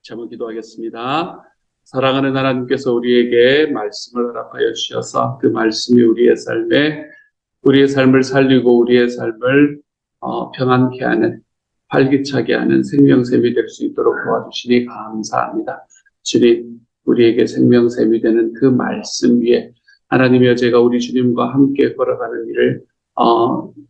제목 기도하겠습니다. 사랑하는 하나님께서 우리에게 말씀을 허락하여 주셔서 그 말씀이 우리의 삶을 살리고 우리의 삶을 평안케 하는, 활기차게 하는 생명샘이 될 수 있도록 도와주시니 감사합니다. 주님, 우리에게 생명샘이 되는 그 말씀 위에 하나님이여, 제가 우리 주님과 함께 걸어가는 일을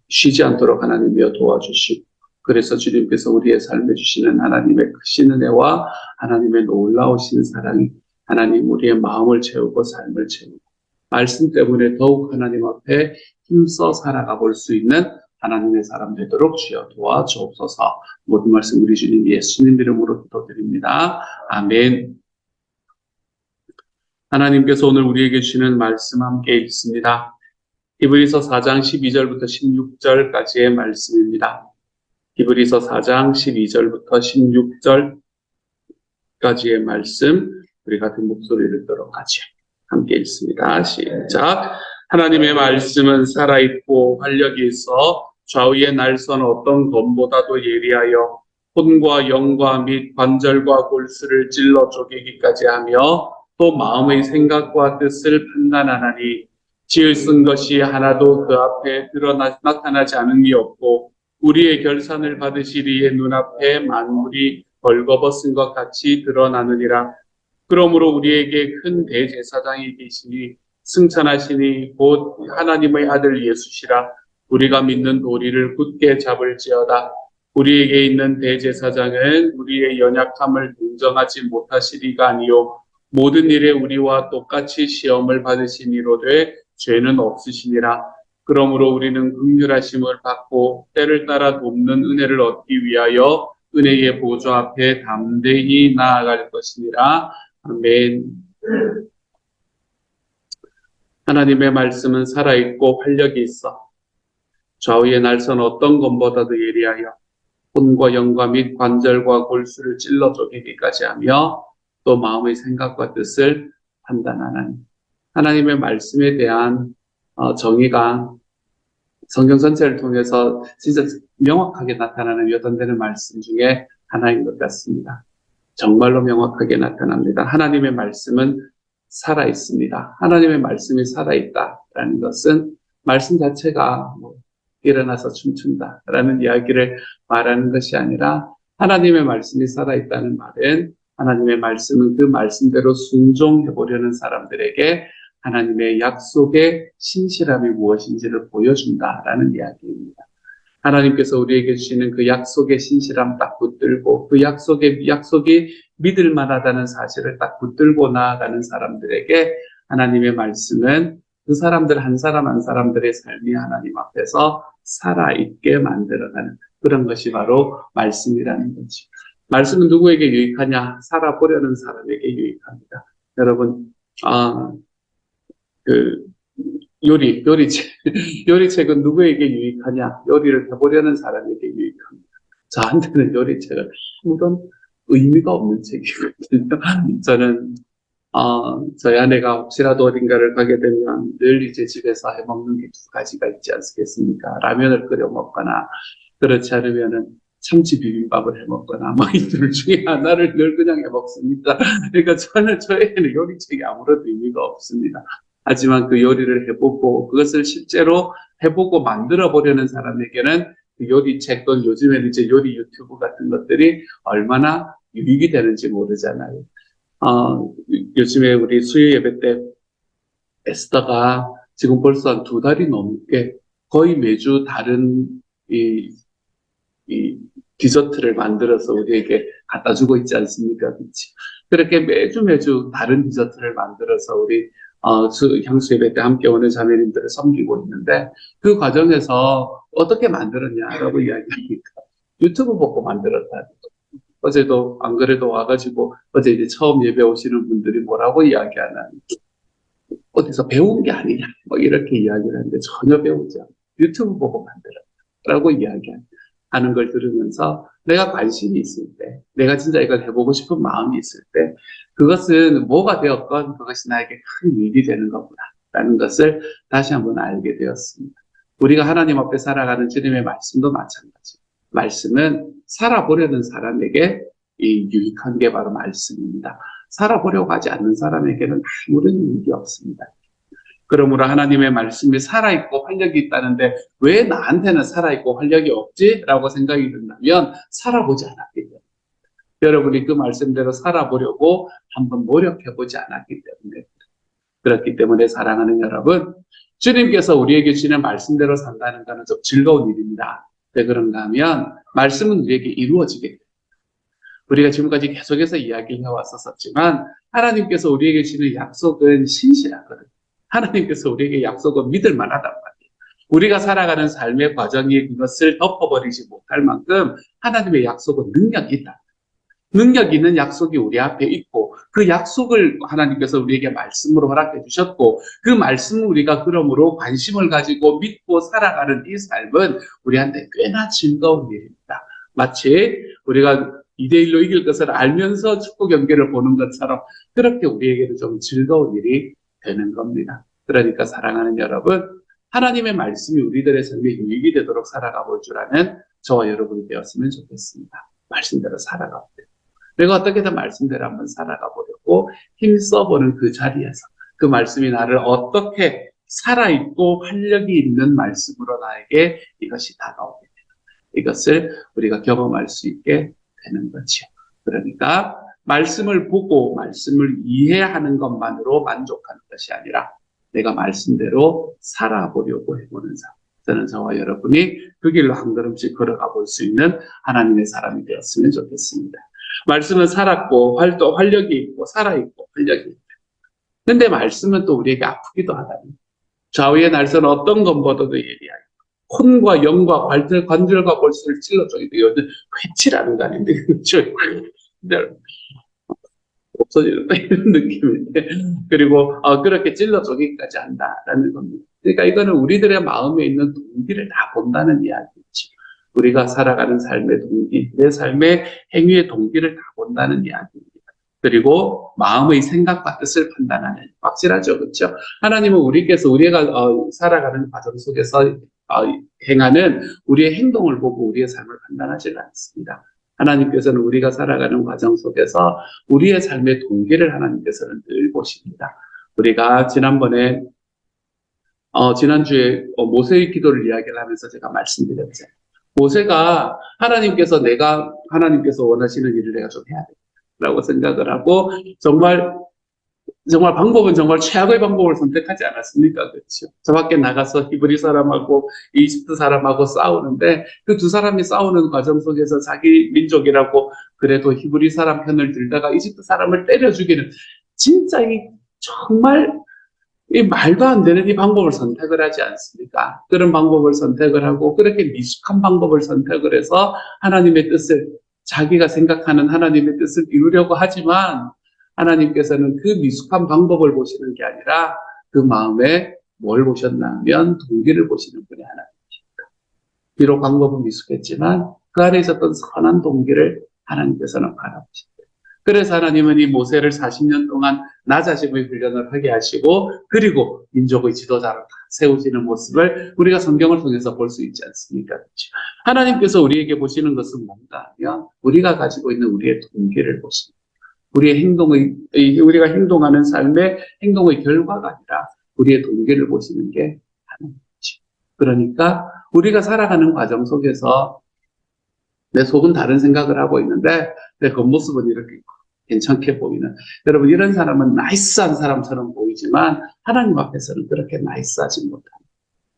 쉬지 않도록 하나님이여 도와주시고, 그래서 주님께서 우리의 삶에 주시는 하나님의 크신 은혜와 하나님의 놀라우신 사랑이 하나님 우리의 마음을 채우고 삶을 채우고, 말씀 때문에 더욱 하나님 앞에 힘써 살아가 볼 수 있는 하나님의 사람 되도록 주여 도와주옵소서. 모든 말씀 우리 주님 예수님 이름으로 기도드립니다. 아멘. 하나님께서 오늘 우리에게 주시는 말씀 함께 읽습니다. 히브리서 4장 12절부터 16절까지의 말씀입니다. 히브리서 4장 12절부터 16절까지의 말씀, 우리 같은 목소리를 들어 같이 함께 읽습니다. 시작. 하나님의 말씀은 살아있고 활력이 있어 좌우의 날선 어떤 검보다도 예리하여 혼과 영과 및 관절과 골수를 찔러 쪼개기까지 하며 또 마음의 생각과 뜻을 판단하나니 지을 쓴 것이 하나도 그 앞에 나타나지 않음이 없고 우리의 결산을 받으시리의 눈앞에 만물이 벌거벗은 것 같이 드러나느니라. 그러므로 우리에게 큰 대제사장이 계시니 승천하시니 곧 하나님의 아들 예수시라. 우리가 믿는 도리를 굳게 잡을지어다. 우리에게 있는 대제사장은 우리의 연약함을 동정하지 못하시리가 아니요 모든 일에 우리와 똑같이 시험을 받으시니로되 죄는 없으시니라. 그러므로 우리는 긍휼하심을 받고 때를 따라 돕는 은혜를 얻기 위하여 은혜의 보좌 앞에 담대히 나아갈 것이니라. 아멘. 하나님의 말씀은 살아있고 활력이 있어 좌우의 날선 어떤 검보다도 예리하여 혼과 영과 및 관절과 골수를 찔러 쪼개기까지 하며 또 마음의 생각과 뜻을 판단하는, 하나님의 말씀에 대한 정의가 성경 전체를 통해서 진짜 명확하게 나타나는 요단되는 말씀 중에 하나인 것 같습니다. 정말로 명확하게 나타납니다. 하나님의 말씀은 살아있습니다. 하나님의 말씀이 살아있다라는 것은 말씀 자체가 일어나서 춤춘다라는 이야기를 말하는 것이 아니라, 하나님의 말씀이 살아있다는 말은 하나님의 말씀은 그 말씀대로 순종해보려는 사람들에게 하나님의 약속의 신실함이 무엇인지를 보여준다라는 이야기입니다. 하나님께서 우리에게 주시는 그 약속의 신실함 딱 붙들고 그 약속이 믿을 만하다는 사실을 딱 붙들고 나아가는 사람들에게 하나님의 말씀은 그 사람들 한 사람 한 사람들의 삶이 하나님 앞에서 살아있게 만들어가는 그런 것이 바로 말씀이라는 거죠. 말씀은 누구에게 유익하냐? 살아보려는 사람에게 유익합니다. 여러분, 요리책은 누구에게 유익하냐? 요리를 해보려는 사람에게 유익합니다. 저한테는 요리책은 아무런 의미가 없는 책이거든요. 저는, 저희 아내가 혹시라도 어딘가를 가게 되면 늘 이제 집에서 해먹는 게 두 가지가 있지 않겠습니까? 라면을 끓여 먹거나, 그렇지 않으면은 참치 비빔밥을 해먹거나, 이 둘 중에 하나를 늘 그냥 해먹습니다. 그러니까 저에게는 요리책이 아무런 의미가 없습니다. 하지만 그 요리를 해보고 그것을 실제로 해보고 만들어 보려는 사람에게는 그 요리책, 또 요즘에는 이제 요리 유튜브 같은 것들이 얼마나 유익이 되는지 모르잖아요. 요즘에 우리 수요 예배 때 에스더가 지금 벌써 한 2달이 넘게 거의 매주 다른 이 디저트를 만들어서 우리에게 갖다 주고 있지 않습니까? 그렇지? 그렇게 매주 다른 디저트를 만들어서 우리 향수 예배 때 함께 오는 자매님들을 섬기고 있는데, 그 과정에서 어떻게 만들었냐라고 이야기하니까 유튜브 보고 만들었다. 어제도 안 그래도 와가지고 어제 이제 처음 예배 오시는 분들이 뭐라고 이야기하나, 어디서 배운 게 아니냐 이렇게 이야기를 하는데 전혀 배우지 않고 유튜브 보고 만들었다라고 이야기하는 걸 들으면서 내가 관심이 있을 때, 내가 진짜 이걸 해보고 싶은 마음이 있을 때 그것은 뭐가 되었건 그것이 나에게 큰 일이 되는 거구나라는 것을 다시 한번 알게 되었습니다. 우리가 하나님 앞에 살아가는 주님의 말씀도 마찬가지. 말씀은 살아보려는 사람에게 이 유익한 게 바로 말씀입니다. 살아보려고 하지 않는 사람에게는 아무런 유익이 없습니다. 그러므로 하나님의 말씀이 살아있고 활력이 있다는데 왜 나한테는 살아있고 활력이 없지? 라고 생각이 든다면 살아보지 않았기 때문에, 여러분이 그 말씀대로 살아보려고 한번 노력해보지 않았기 때문에, 그렇기 때문에 사랑하는 여러분, 주님께서 우리에게 주시는 말씀대로 산다는 것은 좀 즐거운 일입니다. 왜 그런가 하면 말씀은 우리에게 이루어지게 돼요. 우리가 지금까지 계속해서 이야기를 해왔었지만 하나님께서 우리에게 주시는 약속은 신실하거든요. 하나님께서 우리에게 약속은 믿을 만하단 말이에요. 우리가 살아가는 삶의 과정이 그것을 덮어버리지 못할 만큼 하나님의 약속은 능력이 있다. 능력 있는 약속이 우리 앞에 있고 그 약속을 하나님께서 우리에게 말씀으로 허락해 주셨고 그 말씀을 우리가 그러므로 관심을 가지고 믿고 살아가는 이 삶은 우리한테 꽤나 즐거운 일입니다. 마치 우리가 2대1로 이길 것을 알면서 축구 경기를 보는 것처럼 그렇게 우리에게도 좀 즐거운 일이 되는 겁니다. 그러니까 사랑하는 여러분, 하나님의 말씀이 우리들의 삶에 유익이 되도록 살아가 볼 줄 아는 저와 여러분이 되었으면 좋겠습니다. 말씀대로 살아가 보려고, 내가 어떻게든 말씀대로 한번 살아가 보려고 힘써보는 그 자리에서 그 말씀이 나를 어떻게 살아있고 활력이 있는 말씀으로 나에게 이것이 다가오게 되는, 이것을 우리가 경험할 수 있게 되는 거죠. 그러니까 말씀을 보고 말씀을 이해하는 것만으로 만족하는 것이 아니라 내가 말씀대로 살아보려고 해보는 삶. 저는 저와 여러분이 그 길로 한 걸음씩 걸어가 볼 수 있는 하나님의 사람이 되었으면 좋겠습니다. 말씀은 살았고 활력이 있고 살아있고 활력이 있고, 근데 말씀은 또 우리에게 아프기도 하다니. 좌우의 날선 어떤 것보다도 예리하고 혼과 영과 관절과 골수를 찔러줘야 돼요. 회치라는 거 아닌데, 그렇죠? 없어지는 이런 느낌인데, 그리고 그렇게 찔러주기까지 한다라는 겁니다. 그러니까 이거는 우리들의 마음에 있는 동기를 다 본다는 이야기죠. 우리가 살아가는 삶의 동기, 내 삶의 행위의 동기를 다 본다는 이야기입니다. 그리고 마음의 생각과 뜻을 판단하는, 확실하죠, 그렇죠? 하나님은 우리가 살아가는 과정 속에서 행하는 우리의 행동을 보고 우리의 삶을 판단하지 않습니다. 하나님께서는 우리가 살아가는 과정 속에서 우리의 삶의 동기를 하나님께서는 늘 보십니다. 우리가 지난주에 모세의 기도를 이야기를 하면서 제가 말씀드렸죠. 모세가 하나님께서 원하시는 일을 내가 좀 해야 되라고 생각을 하고 정말 방법은 정말 최악의 방법을 선택하지 않았습니까? 그렇죠. 저 밖에 나가서 히브리 사람하고 이집트 사람하고 싸우는데 그 두 사람이 싸우는 과정 속에서 자기 민족이라고 그래도 히브리 사람 편을 들다가 이집트 사람을 때려 죽이는, 진짜 정말 이 말도 안 되는 이 방법을 선택을 하지 않습니까? 그런 방법을 선택을 하고 그렇게 미숙한 방법을 선택을 해서 하나님의 뜻을, 자기가 생각하는 하나님의 뜻을 이루려고 하지만 하나님께서는 그 미숙한 방법을 보시는 게 아니라 그 마음에 뭘 보셨나 하면 동기를 보시는 분이 하나님이십니다. 비록 방법은 미숙했지만 그 안에 있었던 선한 동기를 하나님께서는 바라보십니다. 그래서 하나님은 이 모세를 40년 동안 나자심의 훈련을 하게 하시고 그리고 민족의 지도자로 세우시는 모습을 우리가 성경을 통해서 볼 수 있지 않습니까? 그렇죠? 하나님께서 우리에게 보시는 것은 뭔가 하면 우리가 가지고 있는 우리의 동기를 보십니다. 우리가 행동하는 삶의 행동의 결과가 아니라 우리의 동기를 보시는 게 하나님이죠. 그러니까 우리가 살아가는 과정 속에서 내 속은 다른 생각을 하고 있는데 내 겉모습은 이렇게 괜찮게 보이는, 여러분, 이런 사람은 나이스한 사람처럼 보이지만 하나님 앞에서는 그렇게 나이스하지 못합니다.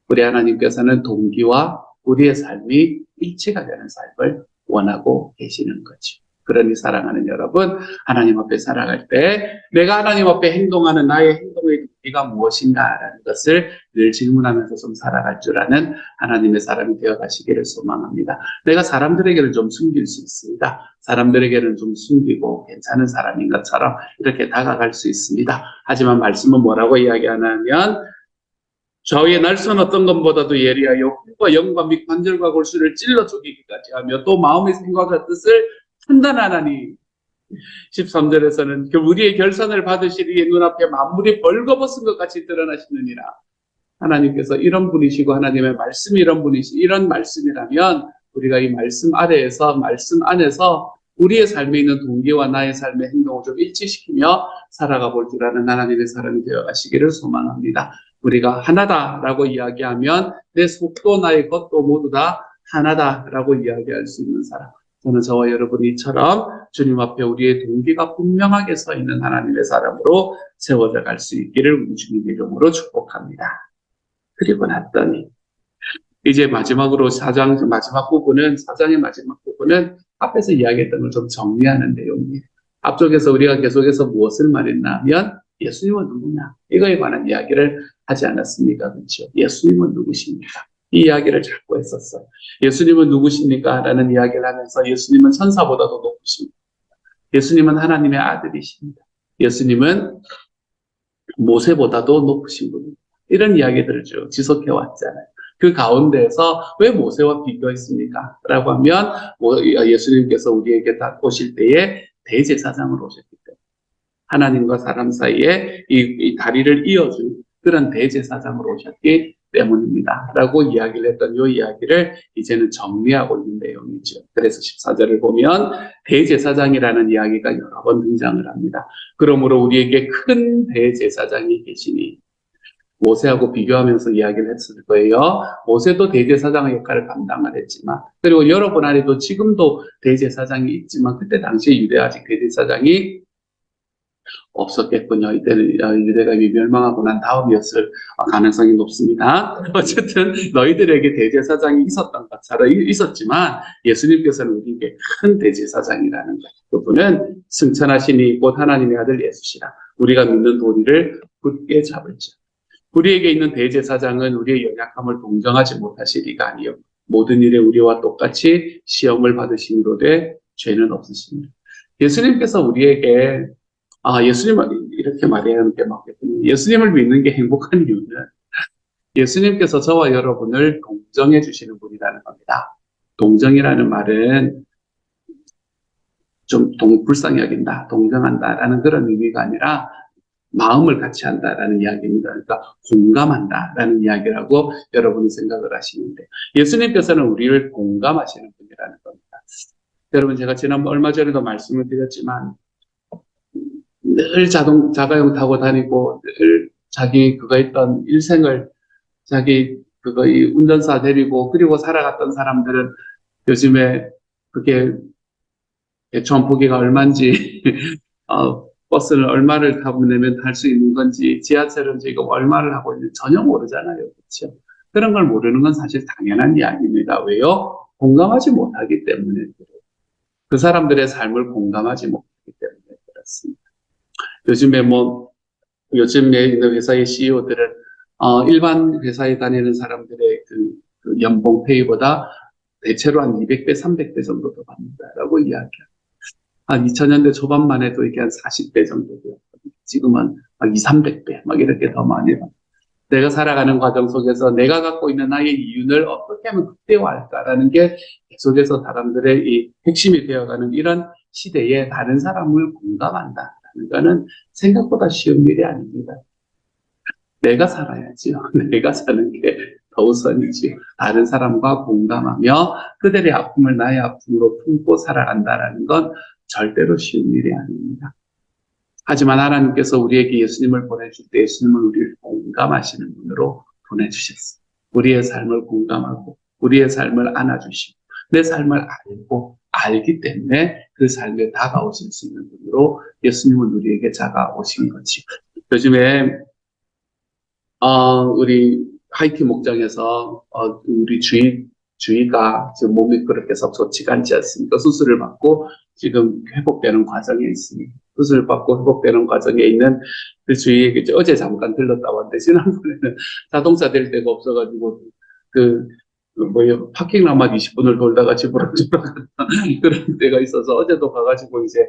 우리 하나님께서는 동기와 우리의 삶이 일치가 되는 삶을 원하고 계시는 거죠. 그러니 사랑하는 여러분, 하나님 앞에 살아갈 때 내가 하나님 앞에 행동하는 나의 행동의 동기가 무엇인가라는 것을 늘 질문하면서 좀 살아갈 줄 아는 하나님의 사람이 되어가시기를 소망합니다. 내가 사람들에게는 좀 숨길 수 있습니다. 사람들에게는 좀 숨기고 괜찮은 사람인 것처럼 이렇게 다가갈 수 있습니다. 하지만 말씀은 뭐라고 이야기하냐면 좌우의 날선 어떤 것보다도 예리하여 혼과 영과 및 관절과 골수를 찔러 죽이기까지 하며 또 마음의 생각과 뜻을 판단하나니, 13절에서는 우리의 결산을 받으시리에 눈앞에 만물이 벌거벗은 것 같이 드러나시느니라. 하나님께서 이런 분이시고 하나님의 말씀이 이런 말씀이라면 우리가 이 말씀 아래에서, 말씀 안에서 우리의 삶에 있는 동기와 나의 삶의 행동을 좀 일치시키며 살아가 볼 줄 아는 하나님의 사람이 되어 가시기를 소망합니다. 우리가 하나다라고 이야기하면 내 속도 나의 것도 모두 다 하나다라고 이야기할 수 있는 사람. 저는 저와 여러분이 이처럼 주님 앞에 우리의 동기가 분명하게 서 있는 하나님의 사람으로 세워져 갈 수 있기를 우리 주님 이름으로 축복합니다. 그리고 났더니 이제 마지막으로 마지막 부분은, 사장의 마지막 부분은 앞에서 이야기했던 걸 좀 정리하는 내용이에요. 앞쪽에서 우리가 계속해서 무엇을 말했나 하면 예수님은 누구냐? 이거에 관한 이야기를 하지 않았습니까? 그렇죠? 예수님은 누구십니까? 이 이야기를 자꾸 했었어요. 예수님은 누구십니까? 라는 이야기를 하면서 예수님은 천사보다도 높으십니다. 예수님은 하나님의 아들이십니다. 예수님은 모세보다도 높으신 분입니다. 이런 이야기들을 쭉 지속해 왔잖아요. 그 가운데에서 왜 모세와 비교했습니까? 라고 하면 예수님께서 우리에게 오실 때에 대제사장으로 오셨기 때문에 하나님과 사람 사이에 이 다리를 이어준 그런 대제사장으로 오셨기 때문입니다. 라고 이야기를 했던 이 이야기를 이제는 정리하고 있는 내용이죠. 그래서 14절을 보면 대제사장이라는 이야기가 여러 번 등장을 합니다. 그러므로 우리에게 큰 대제사장이 계시니, 모세하고 비교하면서 이야기를 했을 거예요. 모세도 대제사장의 역할을 감당을 했지만, 그리고 여러분 안에도 지금도 대제사장이 있지만 그때 당시에 유대 아직 대제사장이 없었겠군요. 이때는 유대가 멸망하고 난 다음이었을 가능성이 높습니다. 어쨌든 너희들에게 대제사장이 있었던 것처럼 있었지만 예수님께서는 우리에게 큰 대제사장이라는 것. 그분은 승천하시니 곧 하나님의 아들 예수시라. 우리가 믿는 도리를 굳게 잡을지. 우리에게 있는 대제사장은 우리의 연약함을 동정하지 못하실 이가 아니요 모든 일에 우리와 똑같이 시험을 받으심으로되 죄는 없으십니다. 예수님께서 우리에게 예수님을 이렇게 말해야 하는 게 맞겠군요. 예수님을 믿는 게 행복한 이유는 예수님께서 저와 여러분을 동정해 주시는 분이라는 겁니다. 동정이라는 말은 좀 불쌍히 여긴다, 동정한다라는 그런 의미가 아니라 마음을 같이 한다라는 이야기입니다. 그러니까 공감한다라는 이야기라고 여러분이 생각을 하시는데, 예수님께서는 우리를 공감하시는 분이라는 겁니다. 여러분, 제가 얼마 전에도 말씀을 드렸지만 늘 자가용 타고 다니고 늘 자기 그거 있던 일생을 자기 그거 운전사 데리고 그리고 살아갔던 사람들은 요즘에 그게 대충 보기가 얼마인지 버스를 얼마를 타고 내면 탈 수 있는 건지, 지하철은 지금 얼마를 하고 있는지 전혀 모르잖아요. 그렇죠? 그런 걸 모르는 건 사실 당연한 이야기입니다. 왜요? 공감하지 못하기 때문에 그래요. 그 사람들의 삶을 공감하지 못하기 때문에 그렇습니다. 요즘에 있는 회사의 CEO들은 일반 회사에 다니는 사람들의 그 연봉 페이보다 대체로 한 200배, 300배 정도 더 받는다라고 이야기합니다. 한 2000년대 초반만 해도 이게 한 40배 정도 되었거든요. 지금은 막 200~300배, 막 이렇게 더 많이 받습니다. 내가 살아가는 과정 속에서 내가 갖고 있는 나의 이윤을 어떻게 하면 극대화할까라는 게 계속해서 사람들의 이 핵심이 되어가는 이런 시대에 다른 사람을 공감한다라는 거는 생각보다 쉬운 일이 아닙니다. 내가 살아야지요. 내가 사는 게 더 우선이지. 다른 사람과 공감하며 그들의 아픔을 나의 아픔으로 품고 살아간다라는 건 절대로 쉬운 일이 아닙니다. 하지만 하나님께서 우리에게 예수님을 보내줄 때 예수님은 우리를 공감하시는 분으로 보내주셨어요. 우리의 삶을 공감하고 우리의 삶을 안아주시고 내 삶을 알기 때문에 그 삶에 다가오실 수 있는 분으로 예수님은 우리에게 다가오신 거지. 요즘에 우리 하이키 목장에서 우리 주위가 지금 몸이 그렇게 썩 좋지가 않지 않습니까? 수술을 받고 지금 회복되는 과정에 있습니다. 수술을 받고 회복되는 과정에 있는 그 주위에 어제 잠깐 들렀다 왔는데, 지난번에는 자동차 댈 데가 없어가지고 파킹lot 20분을 돌다가 집으로 돌아갔던 그런 데가 있어서 어제도 가가지고 이제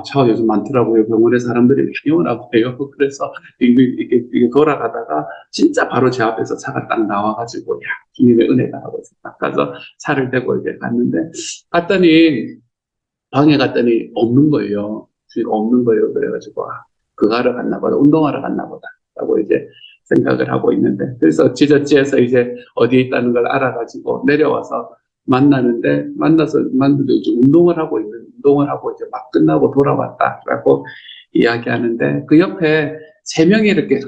차가 요즘 많더라고요. 병원에 사람들이 많이 오나 봐요. 그래서 이게 돌아가다가 진짜 바로 제 앞에서 차가 딱 나와가지고, 주님의 은혜다 하고 딱 가서 차를 대고 이제 갔는데, 방에 갔더니 없는 거예요. 없는 거예요. 그래가지고, 그거 하러 갔나 보다. 운동하러 갔나 보다. 라고 이제 생각을 하고 있는데, 그래서 지저지에서 이제 어디에 있다는 걸 알아가지고 내려와서 만나는데 이제 운동을 하고 이제 막 끝나고 돌아왔다라고 이야기하는데 그 옆에 세 명이 이렇게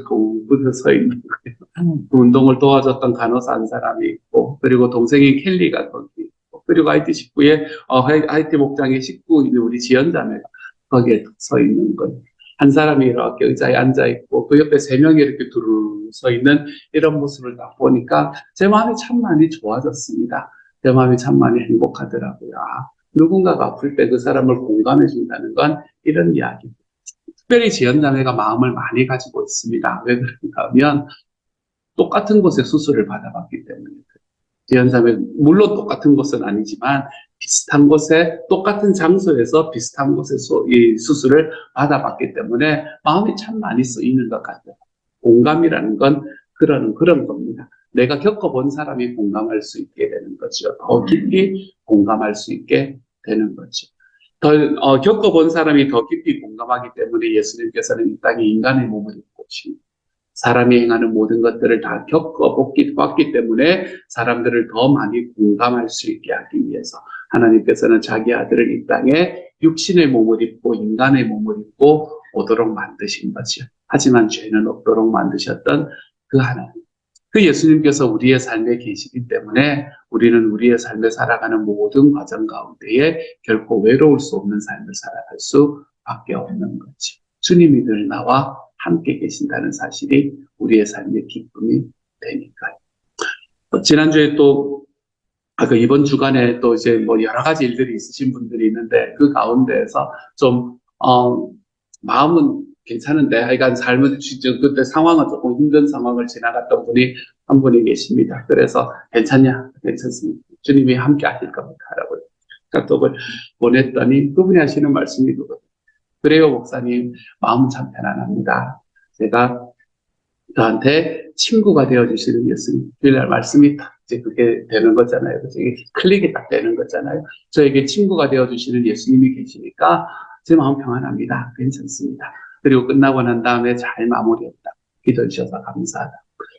붙어 서 있는 거예요. 그 운동을 도와줬던 간호사 한 사람이 있고, 그리고 동생인 켈리가 거기 있고, 그리고 IT 식구의, IT 목장의 식구인 우리 지연자매가 거기에 서 있는 거예요. 한 사람이 이렇게 의자에 앉아 있고, 그 옆에 세 명이 이렇게 두루 서 있는 이런 모습을 딱 보니까 제 마음이 참 많이 좋아졌습니다. 제 마음이 참 많이 행복하더라고요. 누군가가 아플 때 그 사람을 공감해 준다는 건 이런 이야기. 특별히 지연자매가 마음을 많이 가지고 있습니다. 왜 그런가 하면 똑같은 곳에 수술을 받아봤기 때문에. 지연자매, 물론 똑같은 곳은 아니지만 비슷한 곳에, 똑같은 장소에서 비슷한 곳에서 이 수술을 받아봤기 때문에 마음이 참 많이 쓰이는 것 같아요. 공감이라는 건 그런 겁니다. 내가 겪어본 사람이 공감할 수 있게 되는 거죠. 더 깊이 공감할 수 있게 되는 거죠. 겪어본 사람이 더 깊이 공감하기 때문에 예수님께서는 이 땅에 인간의 몸을 입고 오십니다. 사람이 행하는 모든 것들을 다 겪어봤기 때문에 사람들을 더 많이 공감할 수 있게 하기 위해서 하나님께서는 자기 아들을 이 땅에 육신의 몸을 입고 인간의 몸을 입고 오도록 만드신 거죠. 하지만 죄는 없도록 만드셨던 그 하나님. 그 예수님께서 우리의 삶에 계시기 때문에 우리는 우리의 삶을 살아가는 모든 과정 가운데에 결코 외로울 수 없는 삶을 살아갈 수밖에 없는 거죠. 주님이 늘 나와 함께 계신다는 사실이 우리의 삶의 기쁨이 되니까요. 지난주에 또, 이번 주간에 또 이제 뭐 여러 가지 일들이 있으신 분들이 있는데 그 가운데에서 좀, 마음은 괜찮은데, 하여간 삶은, 그때 상황은 조금 힘든 상황을 지나갔던 분이 한 분이 계십니다. 그래서 괜찮냐? 괜찮습니다. 주님이 함께 하실 겁니다. 라고 카톡을 보냈더니 그분이 하시는 말씀이 그거든요. 그래요, 목사님. 마음은 참 편안합니다. 제가 저한테 친구가 되어주시는 예수님. 주일날 말씀이 딱 이제 그게 되는 거잖아요. 그래서 이게 클릭이 딱 되는 거잖아요. 저에게 친구가 되어주시는 예수님이 계시니까 제 마음 평안합니다. 괜찮습니다. 그리고 끝나고 난 다음에 잘 마무리했다. 기도해 주셔서 감사하다.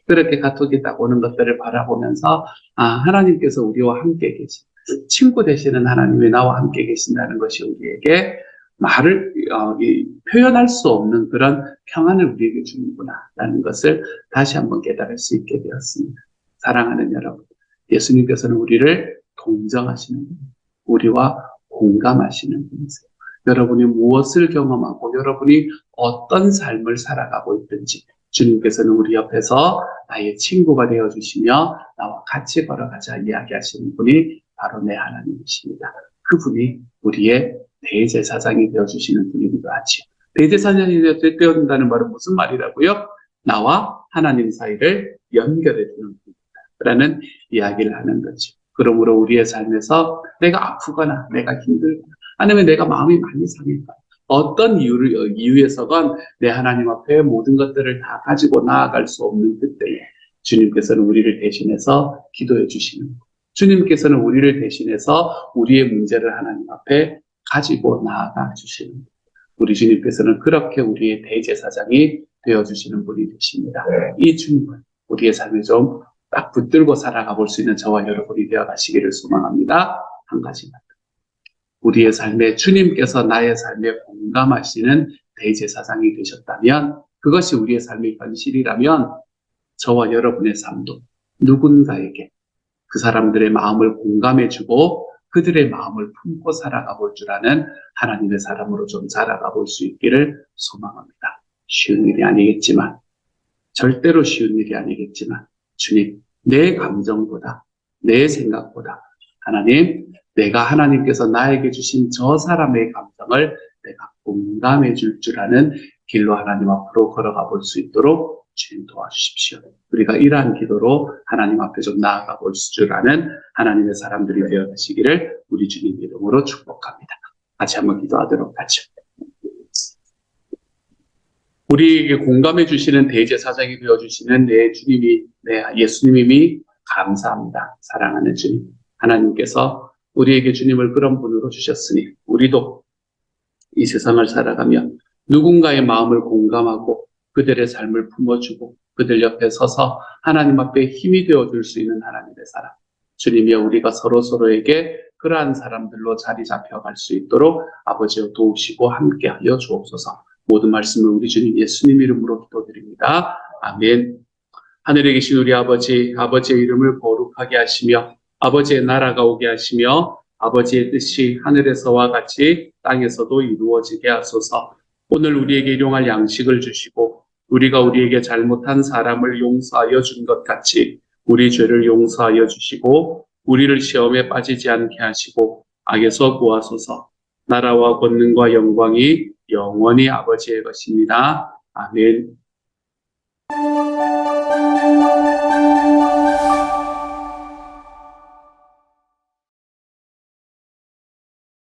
그렇게 카톡이 딱 오는 것들을 바라보면서 하나님께서 우리와 함께 계신 친구 되시는 하나님이 나와 함께 계신다는 것이 우리에게 표현할 수 없는 그런 평안을 우리에게 주는구나라는 것을 다시 한번 깨달을 수 있게 되었습니다. 사랑하는 여러분, 예수님께서는 우리를 동정하시는 분, 우리와 공감하시는 분이세요. 여러분이 무엇을 경험하고 여러분이 어떤 삶을 살아가고 있든지 주님께서는 우리 옆에서 나의 친구가 되어주시며 나와 같이 걸어가자 이야기하시는 분이 바로 내 하나님이십니다. 그분이 우리의 대제사장이 되어주시는 분이기도 하죠. 대제사장이 되어준다는 말은 무슨 말이라고요? 나와 하나님 사이를 연결해주는 분이다라는 이야기를 하는 거죠. 그러므로 우리의 삶에서 내가 아프거나 내가 힘들거나 아니면 내가 마음이 많이 상했거나 어떤 이유에서건 내 하나님 앞에 모든 것들을 다 가지고 나아갈 수 없는 그때에 주님께서는 우리를 대신해서 기도해 주시는 거예요. 주님께서는 우리를 대신해서 우리의 문제를 하나님 앞에 가지고 나아가 주시는 거예요. 우리 주님께서는 그렇게 우리의 대제사장이 되어주시는 분이 되십니다. 이 주님은 우리의 삶에 좀 딱 붙들고 살아가 볼 수 있는 저와 여러분이 되어가시기를 소망합니다. 한 가지만. 우리의 삶에 주님께서 나의 삶에 공감하시는 대제사장이 되셨다면 그것이 우리의 삶의 현실이라면 저와 여러분의 삶도 누군가에게 그 사람들의 마음을 공감해주고 그들의 마음을 품고 살아가 볼 줄 아는 하나님의 사람으로 좀 자라가 볼 수 있기를 소망합니다. 쉬운 일이 아니겠지만 절대로 쉬운 일이 아니겠지만 주님, 내 감정보다 내 생각보다 하나님, 내가 하나님께서 나에게 주신 저 사람의 감정을 내가 공감해 줄 줄 아는 길로 하나님 앞으로 걸어가 볼 수 있도록 주님 도와주십시오. 우리가 이러한 기도로 하나님 앞에 좀 나아가 볼 줄 아는 하나님의 사람들이 되어 가시기를 우리 주님 이름으로 축복합니다. 같이 한번 기도하도록 하죠. 우리에게 공감해 주시는 대제사장이 되어 주시는 내 주님이, 내 예수님이 감사합니다. 사랑하는 주님. 하나님께서 우리에게 주님을 그런 분으로 주셨으니 우리도 이 세상을 살아가며 누군가의 마음을 공감하고 그들의 삶을 품어주고 그들 옆에 서서 하나님 앞에 힘이 되어줄 수 있는 하나님의 사람. 주님이여 우리가 서로서로에게 그러한 사람들로 자리 잡혀갈 수 있도록 아버지여 도우시고 함께하여 주옵소서. 모든 말씀을 우리 주님 예수님 이름으로 기도드립니다. 아멘. 하늘에 계신 우리 아버지, 아버지의 이름을 거룩하게 하시며 아버지의 나라가 오게 하시며 아버지의 뜻이 하늘에서와 같이 땅에서도 이루어지게 하소서. 오늘 우리에게 일용할 양식을 주시고 우리가 우리에게 잘못한 사람을 용서하여 준 것 같이 우리 죄를 용서하여 주시고 우리를 시험에 빠지지 않게 하시고 악에서 구하소서. 나라와 권능과 영광이 영원히 아버지의 것입니다. 아멘.